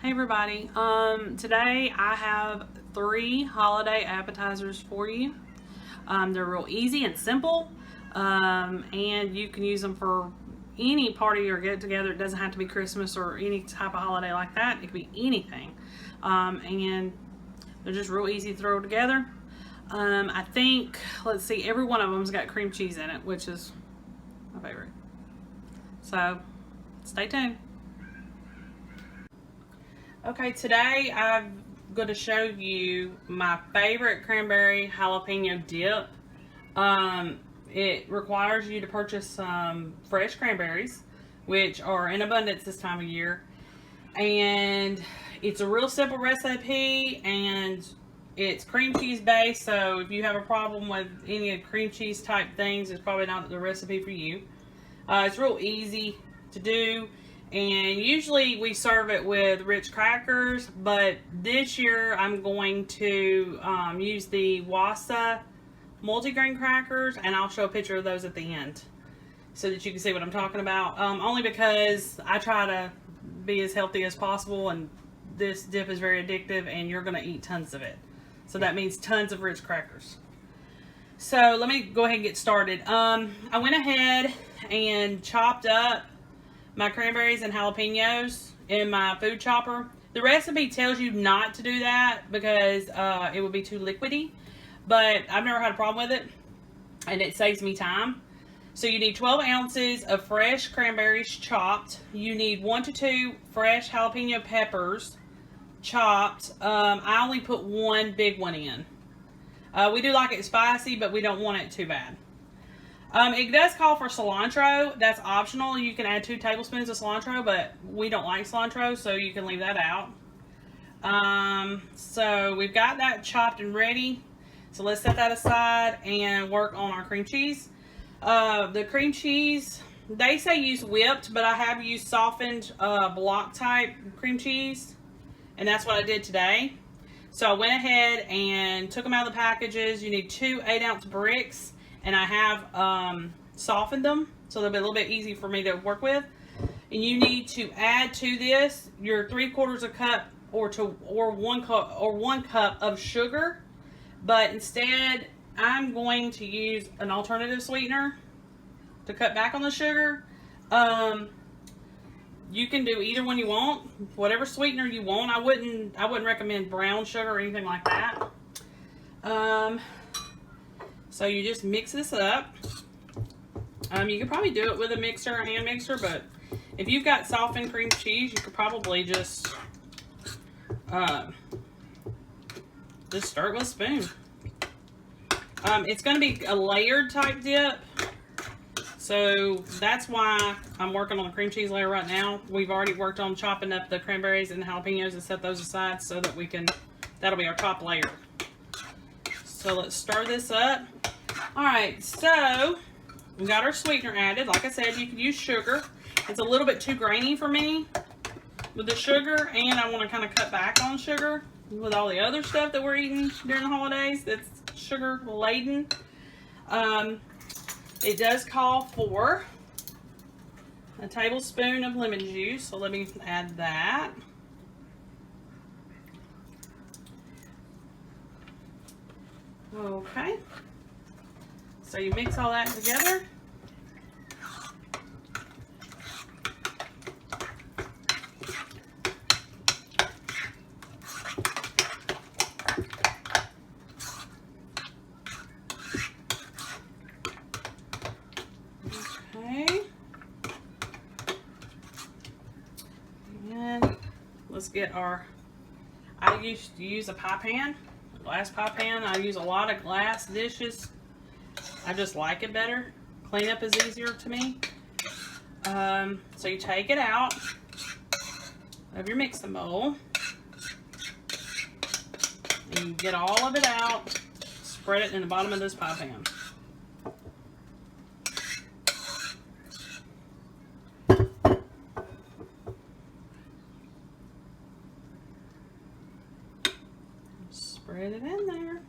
Hey everybody, today I have 3 holiday appetizers for you. They're real easy and simple, and you can use them for any party or get together. It doesn't have to be Christmas or any type of holiday like that. It could be anything, and they're just real easy to throw together. I think, let's see, every one of them's got cream cheese in it, which is my favorite. So, stay tuned. Okay, today I'm going to show you my favorite cranberry jalapeno dip. It requires you to purchase some fresh cranberries, which are in abundance this time of year. And it's a real simple recipe, and it's cream cheese based, so if you have a problem with any of the cream cheese type things, it's probably not the recipe for you. It's real easy to do. And usually we serve it with Ritz crackers, but this year I'm going to use the Wasa multigrain crackers, and I'll show a picture of those at the end so that you can see what I'm talking about. Only because I try to be as healthy as possible, and this dip is very addictive and you're going to eat tons of it. So that means tons of Ritz crackers. So let me go ahead and get started. I went ahead and chopped up my cranberries and jalapenos in my food chopper. The recipe tells you not to do that because it would be too liquidy, but I've never had a problem with it, and it saves me time. So you need 12 ounces of fresh cranberries chopped. You need 1 to 2 fresh jalapeno peppers chopped. I only put 1 big one in. We do like it spicy, but we don't want it too bad. It does call for cilantro. That's optional. You can add 2 tablespoons of cilantro, but we don't like cilantro, so you can leave that out. So we've got that chopped and ready. So let's set that aside and work on our cream cheese. The cream cheese, they say use whipped, but I have used softened block type cream cheese, and that's what I did today. So I went ahead and took them out of the packages. You need 2 8-ounce bricks. And I have softened them, so they'll be a little bit easy for me to work with. And you need to add to this your 3/4 cup or 1 cup of sugar. But instead, I'm going to use an alternative sweetener to cut back on the sugar. You can do either one you want, whatever sweetener you want. I wouldn't recommend brown sugar or anything like that. So you just mix this up. You could probably do it with a mixer, a hand mixer, but if you've got softened cream cheese, you could probably just stir it with a spoon. It's going to be a layered type dip, so that's why I'm working on the cream cheese layer right now. We've already worked on chopping up the cranberries and jalapenos and set those aside so that that'll be our top layer. So let's stir this up. Alright, so we got our sweetener added. Like I said, you can use sugar. It's a little bit too grainy for me with the sugar, and I want to kind of cut back on sugar with all the other stuff that we're eating during the holidays that's sugar laden. It does call for a tablespoon of lemon juice, so let me add that. Okay, so you mix all that together. Okay, and let's get I used to use a pie pan. Glass pie pan. I use a lot of glass dishes. I just like it better. Cleanup is easier to me. So you take it out of your mixing bowl, and you get all of it out. Spread it in the bottom of this pie pan. Spread it in there.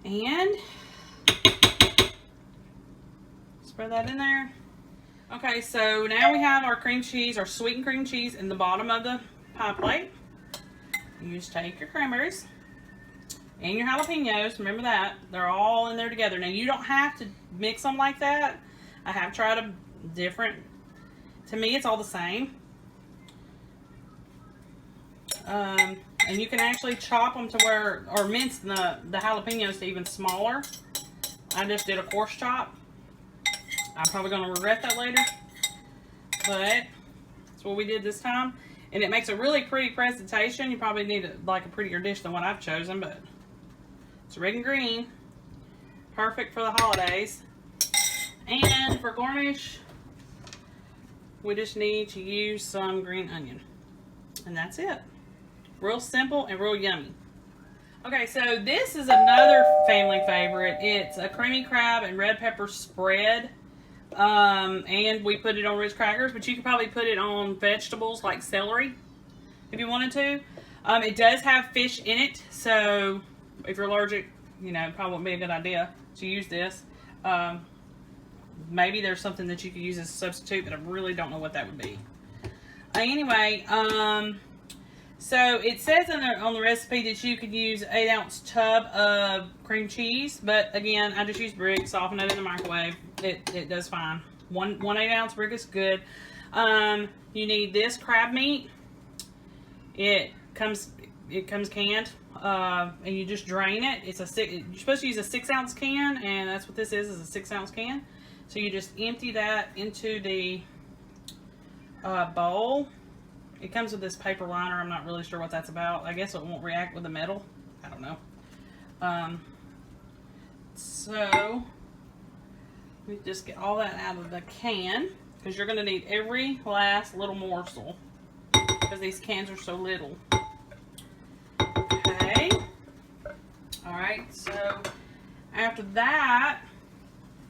And spread that in there. Okay, so now we have our cream cheese, our sweetened cream cheese in the bottom of the pie plate. You just take your cranberries and your jalapenos. Remember that. They're all in there together. Now, you don't have to mix them like that. I have tried them different. To me, it's all the same. And you can actually chop them to where, or mince the jalapenos to even smaller. I just did a coarse chop. I'm probably going to regret that later, but that's what we did this time. And it makes a really pretty presentation. You probably need like a prettier dish than what I've chosen, but it's red and green. Perfect for the holidays. And for garnish, we just need to use some green onion. And that's it. Real simple and real yummy. Okay, so this is another family favorite. It's a creamy crab and red pepper spread. And we put it on Ritz crackers, but you could probably put it on vegetables like celery if you wanted to. It does have fish in it, so if you're allergic, you know, it probably wouldn't be a good idea to use this. Maybe there's something that you could use as a substitute, but I really don't know what that would be. Anyway, so it says on the recipe that you could use 8-ounce tub of cream cheese, but again, I just use brick, soften it in the microwave. It does fine. One 8-ounce brick is good. You need this crab meat. It comes canned, and you just drain it. You're supposed to use a 6-ounce can, and that's what this is a 6-ounce can. So you just empty that into the bowl. It comes with this paper liner. I'm not really sure what that's about. I guess it won't react with the metal. I don't know. So we just get all that out of the can, because you're going to need every last little morsel, because these cans are so little. Okay. All right. So after that,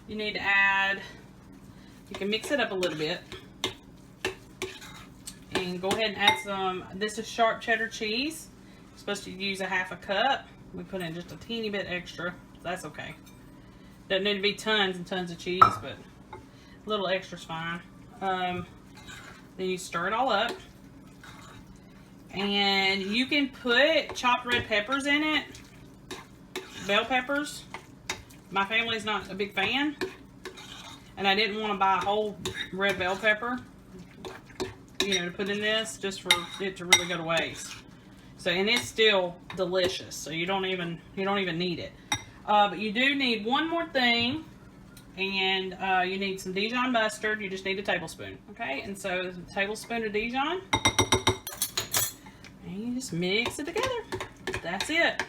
you need to add, you can mix it up a little bit. And go ahead and add some, this is sharp cheddar cheese. You're supposed to use a 1/2 cup. We put in just a teeny bit extra. That's okay. Doesn't need to be tons and tons of cheese, but a little extra's fine. Then you stir it all up. And you can put chopped red peppers in it. Bell peppers. My family's not a big fan. And I didn't want to buy a whole red bell pepper, you know, to put in this, just for it to really go to waste. So, and it's still delicious, so you don't even need it. But you do need one more thing, and you need some Dijon mustard. You just need a tablespoon, okay? And so a tablespoon of Dijon, and you just mix it together. That's it.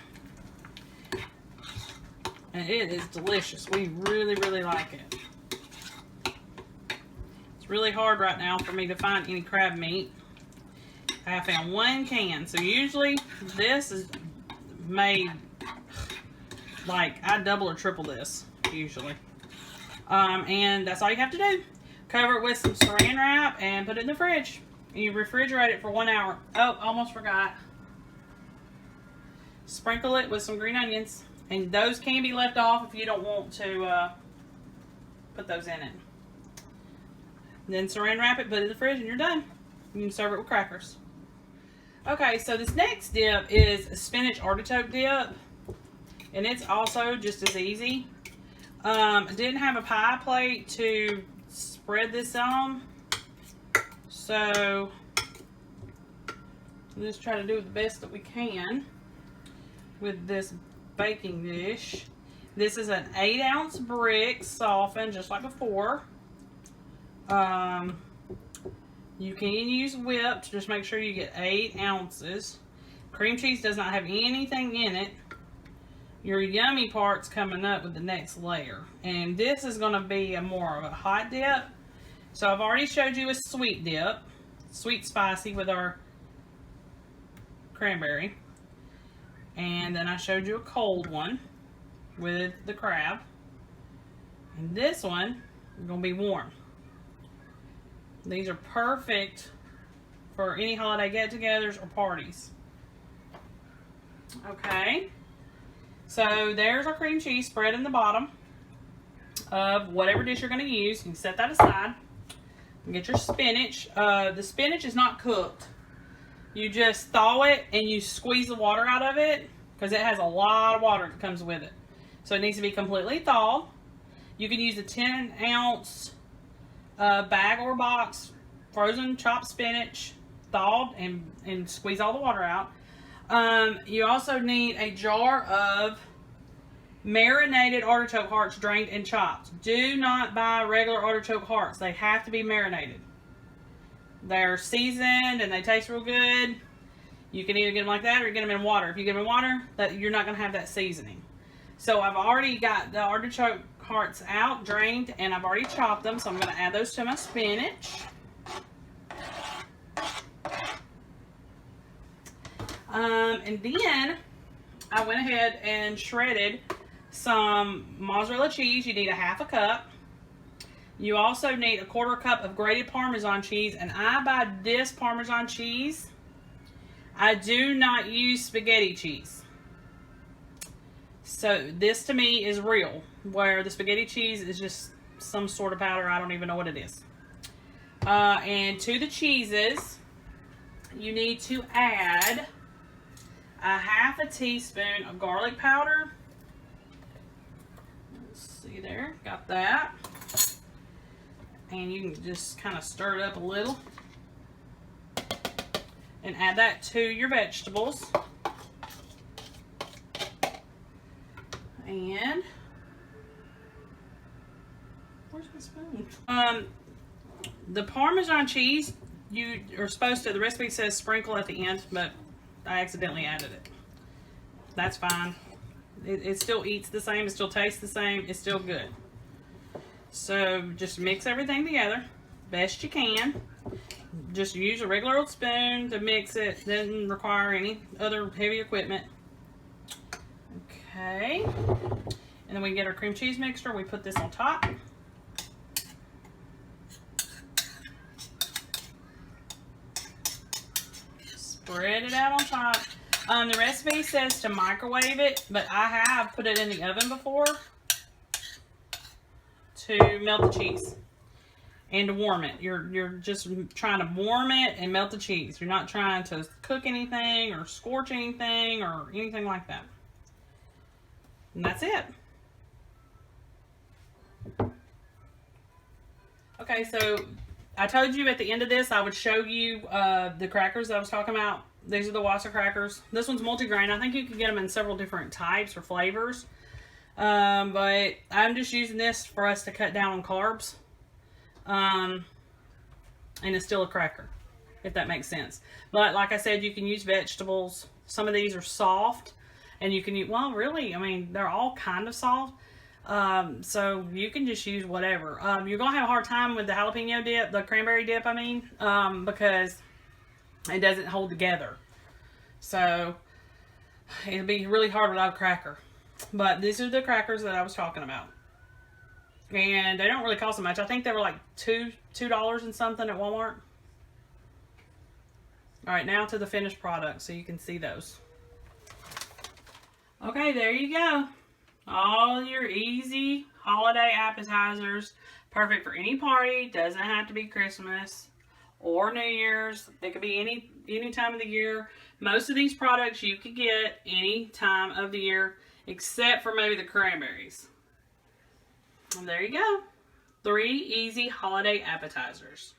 And it is delicious. We really, really like it. It's really hard right now for me to find any crab meat. I found one can. So usually this is made, like, I double or triple this usually. And that's all you have to do. Cover it with some saran wrap and put it in the fridge. And you refrigerate it for 1 hour. Oh, almost forgot. Sprinkle it with some green onions. And those can be left off if you don't want to put those in it. Then saran wrap it, put it in the fridge, and you're done. You can serve it with crackers. Okay, so this next dip is a spinach artichoke dip. And it's also just as easy. I didn't have a pie plate to spread this on. So we'll just try to do the best that we can with this baking dish. This is an 8-ounce brick, softened just like before. You can use whipped. Just make sure you get 8 ounces. Cream cheese does not have anything in it. Your yummy part's coming up with the next layer. And this is going to be a more of a hot dip. So I've already showed you a sweet dip. Sweet spicy with our cranberry. And then I showed you a cold one with the crab. And this one is going to be warm. These are perfect for any holiday get-togethers or parties. Okay. So there's our cream cheese spread in the bottom of whatever dish you're going to use. You can set that aside. Get your spinach. The spinach is not cooked. You just thaw it and you squeeze the water out of it because it has a lot of water that comes with it. So it needs to be completely thawed. You can use a 10-ounce bag or box, frozen chopped spinach, thawed, and squeeze all the water out. You also need a jar of marinated artichoke hearts, drained and chopped. Do not buy regular artichoke hearts. They have to be marinated. They're seasoned and they taste real good. You can either get them like that or get them in water. If you get them in water, you're not going to have that seasoning. So I've already got the artichoke hearts out, drained, and I've already chopped them. So I'm going to add those to my spinach. And then I went ahead and shredded some mozzarella cheese. You need a 1/2 cup. You also need a 1/4 cup of grated Parmesan cheese, and I buy this Parmesan cheese. I do not use spaghetti cheese. So this to me is real, where the spaghetti cheese is just some sort of powder. I don't even know what it is. And to the cheeses, you need to add a 1/2 teaspoon of garlic powder. Let's see there, got that. And you can just kind of stir it up a little and add that to your vegetables. And where's my spoon? The Parmesan cheese, you are supposed to, the recipe says sprinkle at the end, but I accidentally added it. That's fine. It still eats the same, it still tastes the same, it's still good. So just mix everything together best you can. Just use a regular old spoon to mix it. Doesn't require any other heavy equipment. Okay. And then we get our cream cheese mixture. We put this on top. Spread it out on top. The recipe says to microwave it, but I have put it in the oven before to melt the cheese and to warm it. You're just trying to warm it and melt the cheese. You're not trying to cook anything or scorch anything or anything like that. And that's it. Okay, so I told you at the end of this I would show you the crackers that I was talking about. These are the Wassa crackers. This one's multigrain. I think you can get them in several different types or flavors. But I'm just using this for us to cut down on carbs. And it's still a cracker, if that makes sense. But like I said, you can use vegetables. Some of these are soft. And you can use, well, really, I mean, they're all kind of soft. So you can just use whatever. You're going to have a hard time with the jalapeno dip, the cranberry dip, I mean, because it doesn't hold together. So it'll be really hard without a cracker. But these are the crackers that I was talking about. And they don't really cost so much. I think they were like $2 and something at Walmart. Alright, now to the finished product so you can see those. Okay, there you go. All your easy holiday appetizers. Perfect for any party. Doesn't have to be Christmas or New Year's. It could be any time of the year. Most of these products you could get any time of the year except for maybe the cranberries. And there you go. 3 easy holiday appetizers.